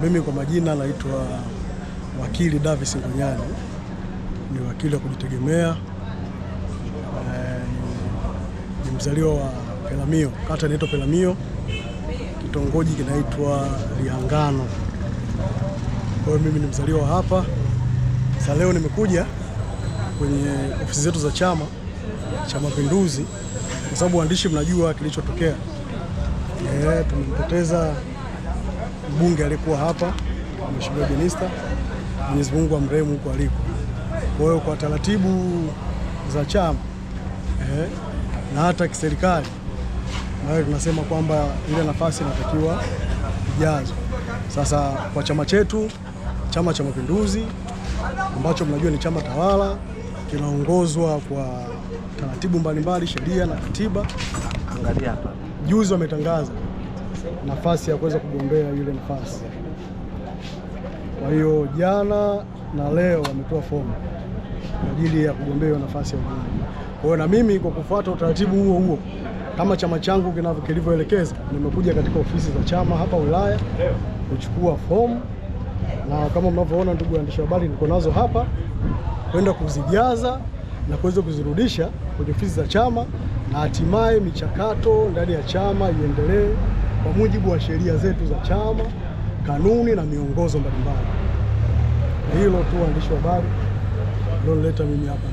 Mimi kwa majina naitwa wakili Davis Ngonyani, ni wakili wa kujitegemea, ni mzaliwa wa Pelamio, kata inaitwa Pelamio, kitongoji kinaitwa Liangano. Kwa hiyo mimi ni mzaliwa hapa. Sasa leo nimekuja kwenye ofisi zetu za Chama cha Mapinduzi kwa sababu waandishi mnajua kilichotokea. Tumempoteza mbunge aliyekuwa hapa, Mheshimiwa Jenista, Mwenyezi Mungu amrehemu huko aliko. Kwa hiyo kwa taratibu za chama na hata kiserikali, na tunasema kwamba ile nafasi inatakiwa ijazwe. Sasa kwa chama chetu, Chama cha Mapinduzi, ambacho mnajua ni chama tawala, kinaongozwa kwa taratibu mbalimbali, sheria na katiba. Angalia hapa. Juzi wametangaza nafasi ya kuweza kugombea ile nafasi. Kwa hiyo jana na leo wametoa fomu kwa ajili ya kugombea nafasi ya ubunge. Kwa hiyo na mimi kwa kufuata utaratibu huo huo kama chama changu kilivyoelekeza, nimekuja katika ofisi za chama hapa wilaya kuchukua fomu, na kama mnavyoona ndugu waandishi wa habari, niko nazo hapa kwenda kuzijaza na kuweza kuzirudisha kwenye ofisi za chama, na hatimaye michakato ndani ya chama iendelee kwa mujibu wa sheria zetu za chama, kanuni na miongozo mbalimbali. Hilo tu waandishi wa habari ndio nileta mimi hapa.